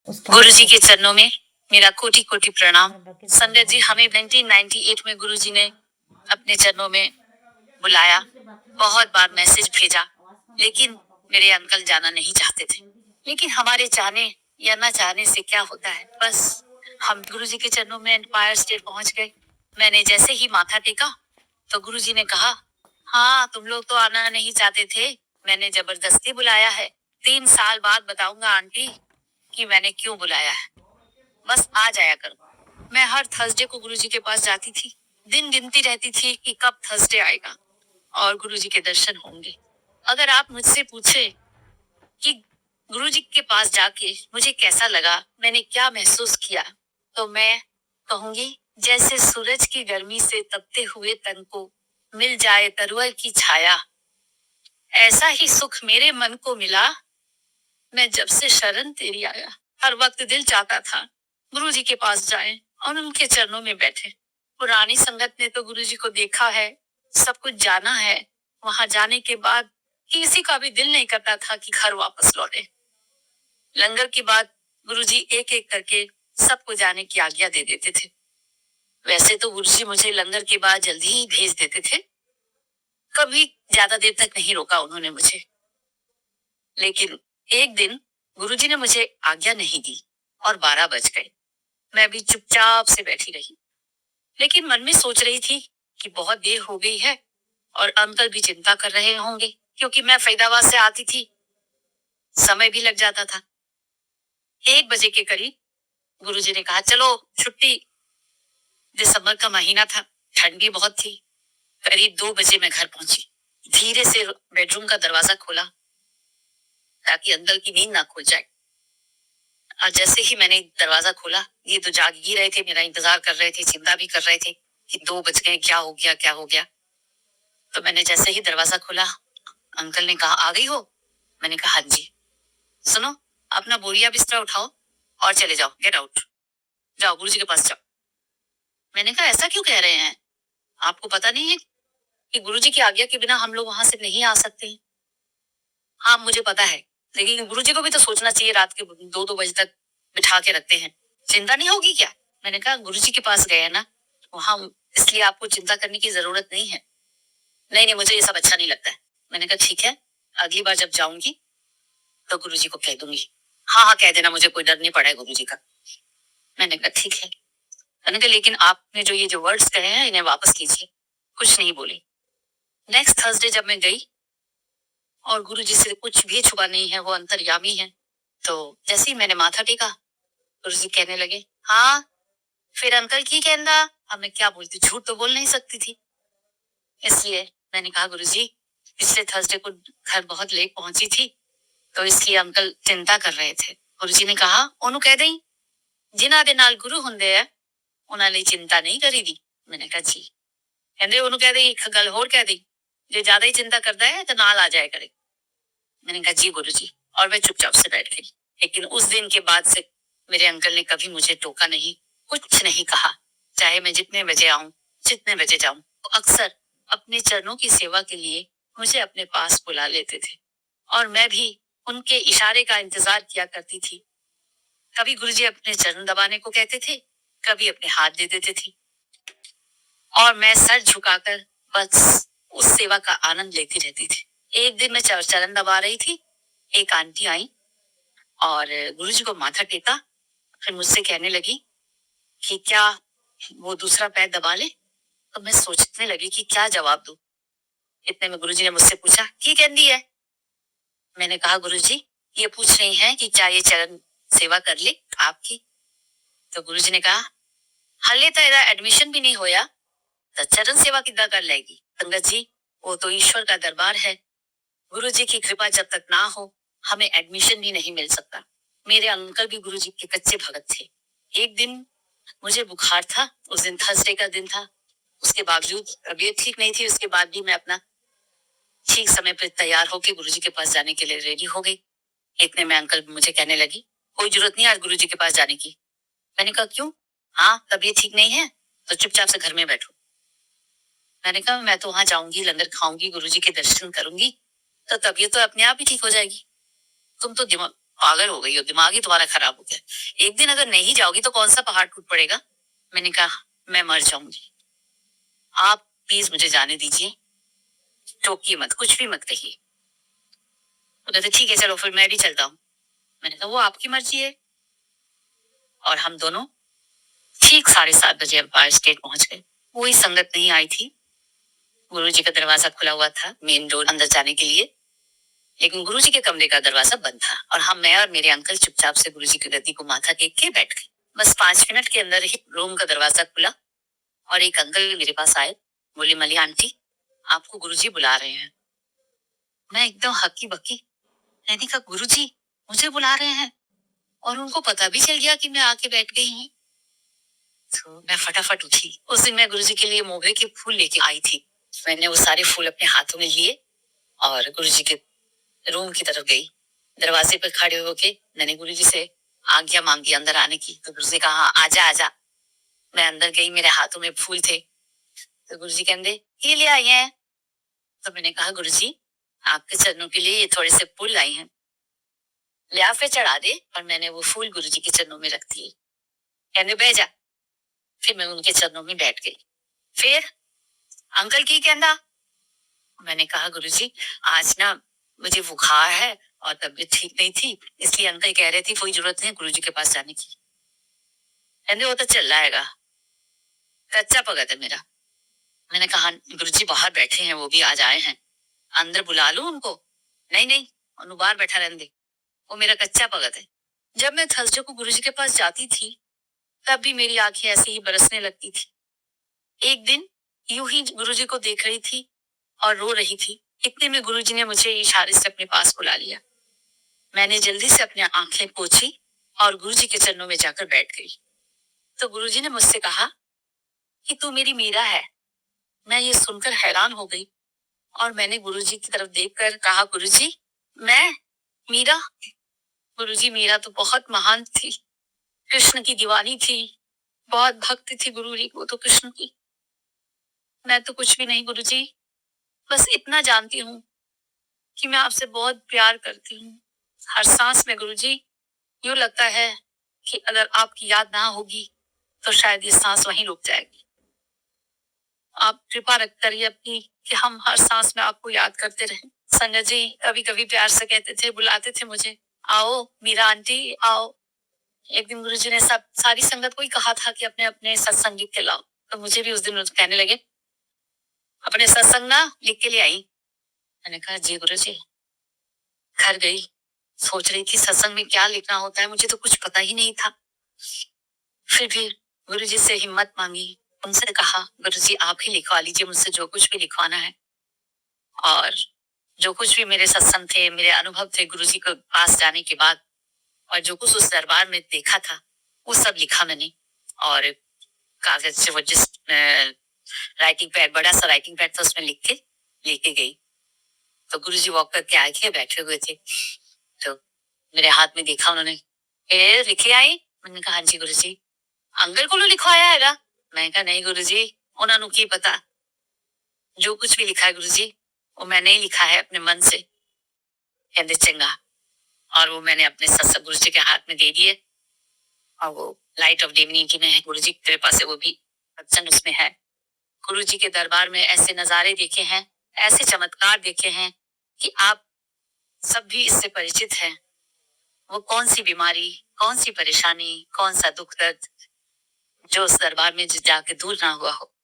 गुरु जी के चरणों में मेरा कोटि कोटि प्रणाम। संगत जी, हमें 1998 में गुरु जी ने अपने चरणों में बुलाया, बहुत बार मैसेज भेजा, लेकिन मेरे अंकल जाना नहीं चाहते थे। लेकिन हमारे चाहने या ना चाहने से क्या होता है, बस हम गुरु जी के चरणों में एम्पायर स्टेट पहुंच गए। मैंने जैसे ही माथा टेका तो गुरु जी ने कहा, हाँ तुम लोग तो आना नहीं चाहते थे, मैंने जबरदस्ती बुलाया है। 3 साल बाद बताऊंगा आंटी कि मैंने क्यों बुलाया है। बस आ जाया करो। मैं हर थर्सडे को गुरुजी के पास जाती थी। दिन गिनती रहती थी कि कब थर्सडे आएगा और गुरुजी के दर्शन होंगे। अगर आप मुझसे पूछे कि गुरुजी के पास जाके मुझे कैसा लगा, मैंने क्या महसूस किया, तो मैं कहूंगी जैसे सूरज की गर्मी से तपते हुए तन को मिल जाए तरुअर की छाया, ऐसा ही सुख मेरे मन को मिला मैं जब से शरण तेरी आया। हर वक्त दिल चाहता था गुरु जी के पास जाएं और उनके चरणों में बैठे। पुरानी संगत ने तो गुरु जी को देखा है, सब कुछ जाना है। वहां जाने के बाद किसी का भी दिल नहीं करता था कि घर वापस लौटे। लंगर के बाद गुरु जी एक एक करके सबको जाने की आज्ञा दे देते थे। वैसे तो गुरु जी मुझे लंगर के बाद जल्दी ही भेज देते थे, कभी ज्यादा देर तक नहीं रोका उन्होंने मुझे। लेकिन एक दिन गुरुजी ने मुझे आज्ञा नहीं दी और 12 बज गए। मैं भी चुपचाप से बैठी रही, लेकिन मन में सोच रही थी कि बहुत देर हो गई है और अंकल भी चिंता कर रहे होंगे, क्योंकि मैं फरीदाबाद से आती थी, समय भी लग जाता था। 1 बजे के करीब गुरुजी ने कहा, चलो छुट्टी। दिसंबर का महीना था, ठंड भी बहुत थी। करीब 2 बजे मैं घर पहुंची। धीरे से बेडरूम का दरवाजा खोला ताकि अंकल की नींद ना खुल जाए। और जैसे ही मैंने दरवाजा खोला, ये तो जाग ही रहे थे, मेरा इंतजार कर रहे थे, चिंता भी कर रहे थे कि 2 बज गए, क्या हो गया क्या हो गया। तो मैंने जैसे ही दरवाजा खोला, अंकल ने कहा, आ गई हो? मैंने कहा, हाँ जी। सुनो, अपना बोरिया बिस्तरा उठाओ और चले जाओ, गेट आउट, जाओ गुरुजी के पास जाओ। मैंने कहा, ऐसा क्यों कह रहे हैं? आपको पता नहीं है कि गुरुजी की आज्ञा के बिना हम लोग वहां से नहीं आ सकते? हाँ मुझे पता है, लेकिन गुरुजी को भी तो सोचना चाहिए, रात के 2-2 बजे तक बिठा के रखते हैं, चिंता नहीं होगी क्या? मैंने कहा, गुरुजी के पास गए हैं ना वहां, इसलिए आपको चिंता करने की जरूरत नहीं है। नहीं नहीं, मुझे ये सब अच्छा नहीं लगता है। मैंने कहा, ठीक है, अगली बार जब जाऊंगी तो गुरुजी को कह दूंगी। हाँ हाँ कह देना, मुझे कोई डर नहीं पड़ा है गुरुजी का। मैंने कहा, ठीक है। मैंने कहा, लेकिन आपने जो ये जो वर्ड्स कहे हैं इन्हें वापस कीजिए। कुछ नहीं बोली। नेक्स्ट थर्सडे जब मैं गई और गुरुजी से कुछ भी छुपा नहीं है, वो अंतर्यामी है, तो जैसे ही मैंने माथा टेका, गुरुजी कहने लगे, हाँ फिर अंकल की कहना। अब मैं क्या बोलती, झूठ तो बोल नहीं सकती थी, इसलिए मैंने कहा, गुरुजी पिछले थर्सडे को घर बहुत लेट पहुंची थी, तो इसलिए अंकल चिंता कर रहे थे। गुरुजी ने कहा, ओनू कह दई जिन्हां दे नाल गुरु हुंदे आ उन्हां लई चिंता नहीं करीदी। मैंने कहा, जी। कहते ओनू कह दई, एक गल होर कह दई, जो ज्यादा ही चिंता करता है तो नाल आ जाया करे। मैंने कहा, जी गुरुजी, और मैं चुपचाप से बैठ गई। लेकिन उस दिन के बाद से मेरे अंकल ने कभी मुझे टोका नहीं, कुछ नहीं कहा। चाहे मैं जितने बजे आऊं, जितने बजे जाऊं, वो अक्सर अपने चरणों की सेवा के लिए मुझे अपने पास बुला लेते थे और मैं भी उनके इशारे का इंतजार किया करती थी। कभी गुरुजी अपने चरण दबाने को कहते थे, कभी अपने हाथ दे देते थे और मैं सर झुकाकर बस उस सेवा का आनंद लेती रहती थी। एक दिन मैं चरण दबा रही थी, एक आंटी आई और गुरुजी को माथा टेका, फिर मुझसे कहने लगी कि क्या वो दूसरा पैर दबा ले। तो मैं सोचने लगी कि क्या जवाब दूं। इतने में गुरुजी ने मुझसे पूछा, की कहती है? मैंने कहा, गुरुजी ये पूछ रही हैं कि क्या ये चरण सेवा कर ले आपकी। तो गुरुजी ने कहा, हले तो एदा एडमिशन भी नहीं होया, तो चरण सेवा किदा कर लेगी। संगत जी, वो तो ईश्वर का दरबार है, गुरुजी की कृपा जब तक ना हो हमें एडमिशन भी नहीं मिल सकता। मेरे अंकल भी गुरुजी के कच्चे भगत थे। एक दिन मुझे बुखार था, उस दिन थर्सडे का दिन था, उसके बावजूद तबीयत ठीक नहीं थी, उसके बाद भी मैं अपना ठीक समय पर तैयार होके गुरुजी के पास जाने के लिए रेडी हो गई। इतने में अंकल मुझे कहने लगी, कोई जरूरत नहीं आज गुरुजी के पास जाने की। मैंने कहा, क्यों? हाँ तबीयत ठीक नहीं है तो चुपचाप से घर में बैठो। मैंने कहा, मैं तो वहां जाऊंगी, लंगर खाऊंगी, गुरुजी के दर्शन करूंगी, तो तबीयत तो अपने आप ही ठीक हो जाएगी। तुम तो पागल हो गई हो, दिमाग ही तुम्हारा खराब हो गया। एक दिन अगर नहीं जाओगी तो कौन सा पहाड़ टूट पड़ेगा। मैंने कहा मैं मर जाऊंगी, आप प्लीज मुझे जाने दीजिए, टोकिए मत, कुछ भी मत कहिए। वो कहते ठीक है चलो फिर मैं भी चलता हूँ। मैंने कहा वो आपकी मर्जी है। और हम दोनों ठीक 7:30 बजे एम्पायर स्टेट पहुंच गए। कोई संगत नहीं आई थी। गुरुजी का दरवाजा खुला हुआ था मेन डोर अंदर जाने के लिए, लेकिन गुरुजी के कमरे का दरवाजा बंद था और मैं और मेरे अंकल चुपचाप से गुरुजी की गद्दी को माथा टेक के बैठ गए। बस 5 मिनट के अंदर ही रूम का दरवाजा खुला और एक अंकल मेरे पास आए। बोले मली आंटी, आपको गुरुजी बुला रहे हैं। मैं एकदम हक्की बक्की। मैंने कहा गुरुजी मुझे बुला रहे हैं, और उनको पता भी चल गया कि मैं आके बैठ गई हूँ। तो मैं फटाफट उठी। उस दिन मैं गुरुजी के लिए मोगरे के फूल लेके आई थी। मैंने वो सारे फूल अपने हाथों में लिए और गुरुजी के रूम की तरफ गई। दरवाजे पर खड़े होके मैंने गुरुजी से आज्ञा मांगी अंदर आने की। तो गुरुजी कहा आजा आजा। मैं अंदर गई, मेरे हाथों में फूल थे। तो गुरुजी कहते ये ले आई हैं। तो मैंने कहा गुरुजी आपके चरणों के लिए ये थोड़े से फूल लाई हैं, लियाफे चढ़ा दे। और मैंने वो फूल गुरुजी के चरणों में रख दिए। कहते बैठ जा। फिर मैं उनके चरणों में बैठ गई। फिर अंकल की कहना। मैंने कहा गुरुजी आज ना मुझे बुखार है और तबीयत ठीक नहीं थी, इसलिए अंकल कह रहे थे कोई जरूरत नहीं गुरुजी के पास जाने की। कहते वो तो चल जाएगा, कच्चा पगत है मेरा। मैंने कहा गुरुजी बाहर बैठे हैं, वो भी आज आए हैं, अंदर बुला लूं उनको। नहीं नहीं, उन्होंने बाहर बैठा रहने दे, वो मेरा कच्चा पगत है। जब मैं थर्सडे को गुरुजी के पास जाती थी तब भी मेरी आंखें ऐसे ही बरसने लगती थी। एक दिन यूं ही गुरुजी को देख रही थी और रो रही थी। इतने में गुरुजी ने मुझे इशारे से अपने पास बुला लिया। मैंने जल्दी से अपनी आंखें पोंछी और गुरुजी के चरणों में जाकर बैठ गई। तो गुरुजी ने मुझसे कहा कि तू मेरी मीरा है। मैं ये सुनकर हैरान हो गई और मैंने गुरुजी की तरफ देखकर कहा गुरुजी मैं मीरा। गुरुजी मीरा तो बहुत महान थी, कृष्ण की दीवानी थी, बहुत भक्ति थी गुरुजी को तो कृष्ण की। मैं तो कुछ भी नहीं गुरुजी, बस इतना जानती हूँ कि मैं आपसे बहुत प्यार करती हूँ। हर सांस में गुरुजी यूं लगता है कि अगर आपकी याद ना होगी तो शायद ये सांस वहीं रुक जाएगी। आप कृपा रख करिए अपनी कि हम हर सांस में आपको याद करते रहें। संजय जी कभी कभी प्यार से कहते थे, बुलाते थे मुझे, आओ मीरा आंटी आओ। एक दिन गुरुजी ने सब सारी संगत को ही कहा था कि अपने अपने सत्संग के लाओ, तो मुझे भी उस दिन कहने लगे अपने सत्संग ना लिख के ले आई। मैंने कहा जी गुरुजी। घर गई, सोच रही थी सत्संग में क्या लिखना होता है, मुझे तो कुछ पता ही नहीं था। फिर भी गुरुजी से हिम्मत मांगी, उनसे कहा गुरुजी आप ही लिखवा लीजिए मुझसे जो कुछ भी लिखवाना है। और जो कुछ भी मेरे सत्संग थे, मेरे अनुभव थे गुरुजी के पास जाने के बाद, और जो कुछ उस दरबार में देखा था वो सब लिखा मैंने। और कागज से वो जिस राइटिंग पैड, बड़ा सा राइटिंग पैड था, उसमें लिख के लेके गई। तो गुरुजी वॉक करके आके बैठे हुए थे, तो मेरे हाथ में देखा उन्होंने, लिखे आई। मैंने कहा हाँ जी गुरुजी। अंकल को लिखवाया हैगा। मैं कहा नहीं गुरुजी, उन्होंने की पता, जो कुछ भी लिखा है गुरुजी वो मैंने ही लिखा है अपने मन से। कहते चंगा। और वो मैंने अपने सत्संग गुरुजी के हाथ में दे दिए और वो लाइट ऑफ डिविनिटी में है गुरुजी की कृपा से, वो भी वचन उसमें है। गुरुजी के दरबार में ऐसे नजारे देखे हैं, ऐसे चमत्कार देखे हैं कि आप सब भी इससे परिचित हैं। वो कौन सी बीमारी, कौन सी परेशानी, कौन सा दुख दर्द जो उस दरबार में जाके दूर ना हुआ हो।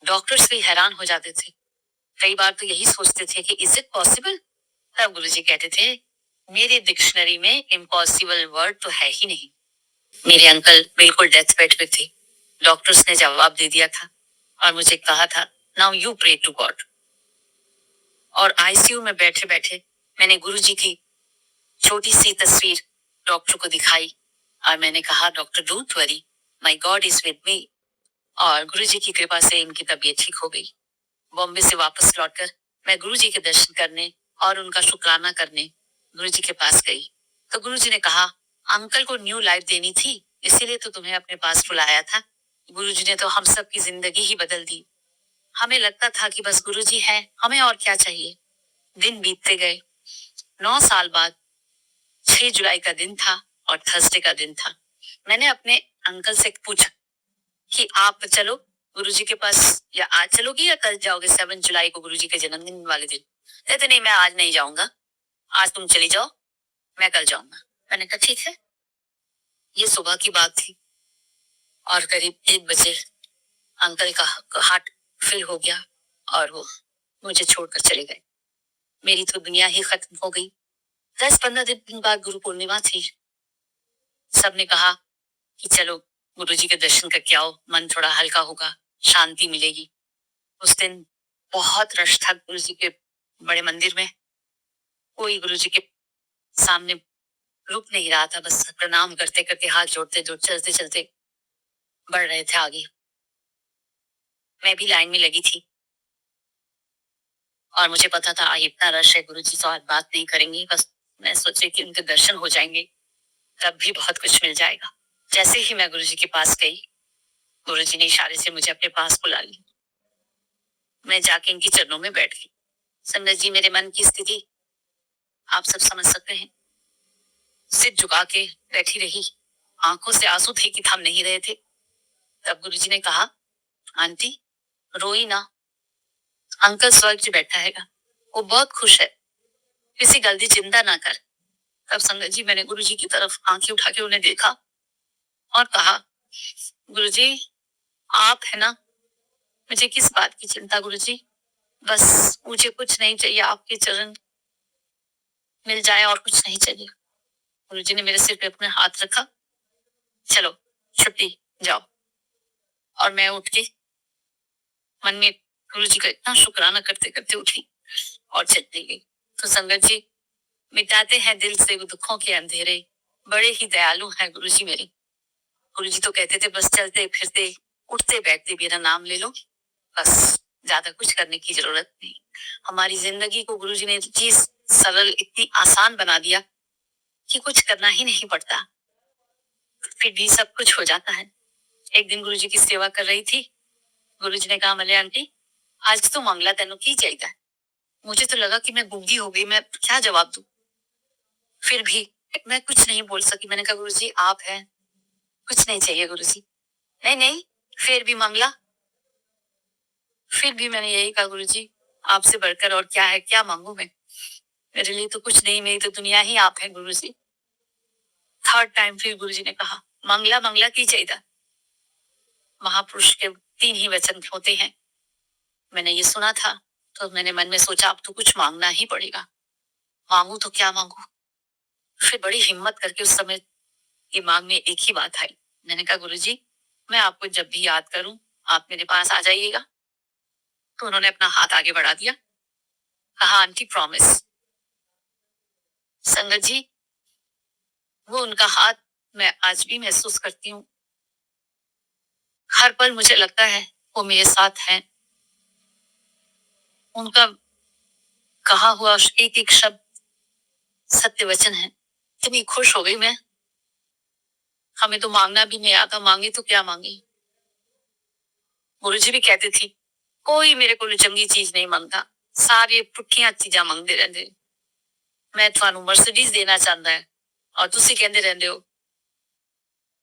डॉक्टर्स भी हैरान हो जाते थे, कई बार तो यही सोचते थे कि इज इट पॉसिबल। तब गुरुजी कहते थे मेरे डिक्शनरी में इम्पॉसिबल वर्ड तो है ही नहीं। मेरे अंकल बिल्कुल डेथ बेड पे थे, डॉक्टर्स ने जवाब दे दिया था और मुझे कहा था now you pray to God. और आईसीयू में बैठे बैठे मैंने गुरुजी की छोटी सी तस्वीर डॉक्टर को दिखाई और मैंने कहा doctor don't worry, my God is with me. और गुरुजी की कृपा से इनकी तबीयत ठीक हो गई। बॉम्बे से वापस लौटकर मैं गुरुजी के दर्शन करने और उनका शुक्राना करने गुरुजी के पास गई। तो गुरुजी ने कहा अंकल को न्यू लाइफ देनी थी, इसीलिए तो तुम्हें अपने पास बुलाया था। गुरुजी ने तो हम सब की जिंदगी ही बदल दी। हमें लगता था कि बस गुरुजी है, हमें और क्या चाहिए। दिन बीतते गए। 9 साल बाद 6 जुलाई का दिन था और थर्सडे का दिन था। मैंने अपने अंकल से पूछा कि आप चलो गुरुजी के पास, या आज चलोगी या कल जाओगे 7 जुलाई को गुरुजी के जन्मदिन वाले दिन। कहते नहीं, मैं आज नहीं जाऊंगा, आज तुम चली जाओ, मैं कल जाऊंगा। मैंने कहा ठीक है। ये सुबह की बात थी और करीब 1 बजे अंकल का हार्ट फेल हो गया और वो मुझे छोड़कर चले गए। मेरी तो दुनिया ही खत्म हो गई। 10-15 दिन बाद गुरु पूर्णिमा थी। सबने कहा कि चलो गुरुजी के दर्शन करके आओ, मन थोड़ा हल्का होगा, शांति मिलेगी। उस दिन बहुत रश था गुरुजी के बड़े मंदिर में। कोई गुरुजी के सामने रुक नहीं रहा था, बस प्रणाम करते करते, हाथ जोड़ते जोड़ते, चलते चलते बढ़ रहे थे आगे। मैं भी लाइन में लगी थी और मुझे पता था आज इतना रश है, गुरुजी तो आज बात नहीं करेंगे, बस मैं सोची कि उनके दर्शन हो जाएंगे, तब भी बहुत कुछ मिल जाएगा। जैसे ही मैं गुरुजी के पास गई, गुरुजी ने इशारे से मुझे अपने पास बुला लिया। मैं जाके इनके चरणों में बैठ गई। संगत जी, मेरे मन की स्थिति आप सब समझ सकते हैं। सिर झुका के बैठी रही, आंखों से आंसू थे कि थम नहीं रहे थे। तब गुरुजी ने कहा, आंटी रोई ना, अंकल स्वर्ग जी बैठा है, वो बहुत खुश है, किसी गलती चिंता ना कर। तब संगत जी, मैंने गुरुजी की तरफ आंखें उठा के उन्हें देखा और कहा, गुरुजी आप है ना, मुझे किस बात की चिंता गुरुजी, बस मुझे कुछ नहीं चाहिए, आपके चरण मिल जाए और कुछ नहीं चाहिए। गुरुजी ने मेरे सिर पे अपना हाथ रखा, चलो छुट्टी जाओ। और मैं उठ के मन में गुरुजी का इतना शुक्राना करते करते उठी और चली गई। तो संगत जी, मिटाते हैं दिल से दुखों के अंधेरे, बड़े ही दयालु हैं गुरुजी मेरे। गुरुजी तो कहते थे बस चलते फिरते उठते बैठते मेरा नाम ले लो, बस ज्यादा कुछ करने की जरूरत नहीं। हमारी जिंदगी को गुरुजी ने चीज सरल, इतनी आसान बना दिया कि कुछ करना ही नहीं पड़ता, फिर भी सब कुछ हो जाता है। एक दिन गुरुजी की सेवा कर रही थी, गुरुजी ने कहा, मले आंटी आज तो मंगला तेनों की जाएगा। मुझे तो लगा कि मैं गूंगी हो गई, मैं क्या जवाब दूं। फिर भी मैं कुछ नहीं बोल सकी। मैंने कहा, गुरुजी आप हैं, कुछ नहीं चाहिए गुरुजी। नहीं नहीं, फिर भी मंगला। फिर भी मैंने यही कहा, गुरुजी आपसे बढ़कर और क्या है, क्या मांगू मैं, मेरे लिए तो कुछ नहीं, मेरी तो दुनिया ही आप है गुरुजी। थर्ड टाइम फिर गुरुजी ने कहा, मंगला मंगला की चाहिए। महापुरुष के 3 ही वचन होते हैं। मैंने ये सुना था तो मैंने मन में सोचा अब तो कुछ मांगना ही पड़ेगा, मांगू तो क्या मांगू। फिर बड़ी हिम्मत करके उस समय दिमाग में एक ही बात आई। मैंने कहा, गुरुजी मैं आपको जब भी याद करूं आप मेरे पास आ जाइएगा। तो उन्होंने अपना हाथ आगे बढ़ा दिया, कहा, आंटी प्रॉमिस। संगत जी, वो उनका हाथ मैं आज भी महसूस करती हूँ। हर पल मुझे लगता है वो मेरे साथ हैं। उनका कहा हुआ एक एक शब्द सत्य वचन है। इतनी खुश हो गई मैं, हमें तो मांगना भी नहीं आता, मांगे तो क्या मांगे। गुरुजी भी कहते थे कोई मेरे को चंगी चीज नहीं मांगता, सारे पुठियां चीजा मांगते रहते। मैं थानू मर्सिडीज देना चाहता है और तुसी कहते रहते हो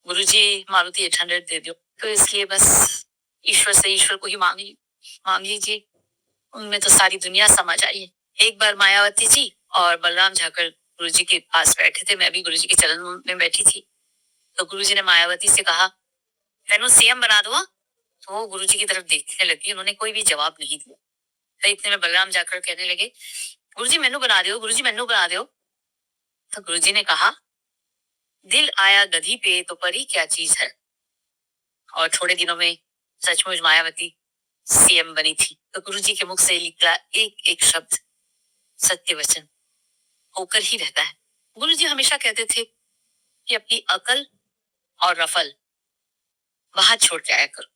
गुरुजी मारुति 800 दे दो। तो इसलिए बस ईश्वर से ईश्वर को ही मांग लीजिए, उनमें तो सारी दुनिया समझ आई है। एक बार मायावती जी और बलराम झाकर गुरुजी के पास बैठे थे, मैं भी गुरुजी के चरण में बैठी थी। तो गुरुजी ने मायावती से कहा, तेनू सीएम बना दो। तो वो गुरुजी की तरफ देखने लगी, उन्होंने कोई भी जवाब नहीं दिया। तो इतने में बलराम जाकर कहने लगे, गुरुजी मैनू बना दो, गुरुजी मैनू बना दो। तो गुरुजी ने कहा, दिल आया गधी पे तो परी क्या चीज है। और थोड़े दिनों में सचमुच मायावती सीएम बनी थी। तो गुरुजी के मुख से निकला एक एक शब्द सत्य वचन होकर ही रहता है। गुरुजी हमेशा कहते थे कि अपनी अकल और रफल बाहर छोड़ के आया करो।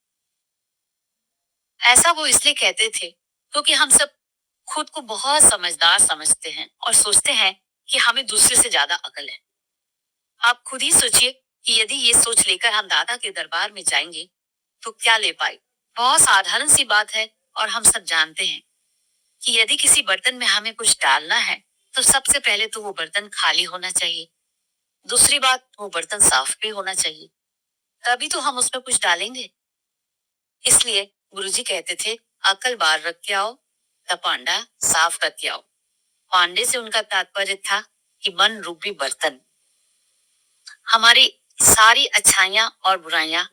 ऐसा वो इसलिए कहते थे क्योंकि हम सब खुद को बहुत समझदार समझते हैं और सोचते हैं कि हमें दूसरे से ज्यादा अकल है। आप खुद ही सोचिए कि यदि ये सोच लेकर हम दादा के दरबार में जाएंगे तो क्या ले पाए। बहुत साधारण सी बात है और हम सब जानते हैं कि यदि किसी बर्तन में हमें कुछ डालना है तो सबसे पहले तो वो बर्तन खाली होना चाहिए। दूसरी बात, वो बर्तन साफ भी होना चाहिए, तभी तो हम उसमें कुछ डालेंगे। इसलिए गुरुजी कहते थे, अकल बार रख के आओ, पांडा साफ करके आओ। पांडे से उनका तात्पर्य था कि मन रूपी बर्तन। हमारी सारी अच्छाइयां और बुराइयां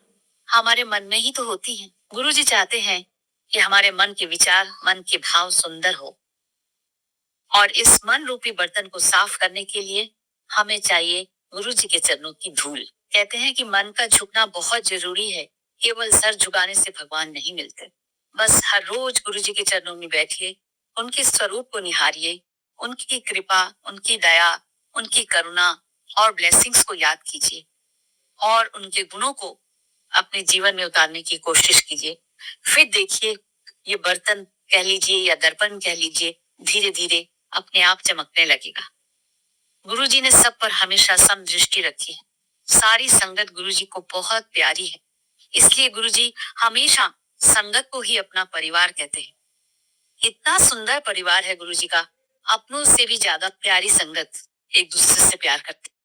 हमारे मन में ही तो होती हैं। गुरुजी चाहते हैं कि हमारे मन के विचार, मन के भाव सुंदर हो, और इस मन रूपी बर्तन को साफ करने के लिए हमें चाहिए गुरु जी के चरणों की धूल। कहते हैं कि मन का झुकना बहुत जरूरी है, केवल सर झुकाने से भगवान नहीं मिलते। बस हर रोज गुरु जी के चरणों में बैठिए, उनके स्वरूप को निहारिए, उनकी कृपा, उनकी दया, उनकी करुणा और ब्लेसिंग्स को याद कीजिए, और उनके गुणों को अपने जीवन में उतारने की कोशिश कीजिए। फिर देखिए, ये बर्तन कह लीजिए या दर्पण कह लीजिए, धीरे धीरे अपने आप चमकने लगेगा। गुरुजी ने सब पर हमेशा सम दृष्टि रखी है। सारी संगत गुरुजी को बहुत प्यारी है, इसलिए गुरुजी हमेशा संगत को ही अपना परिवार कहते हैं। इतना सुंदर परिवार है गुरुजी का, अपनों से भी ज्यादा प्यारी संगत, एक दूसरे से प्यार करते हैं।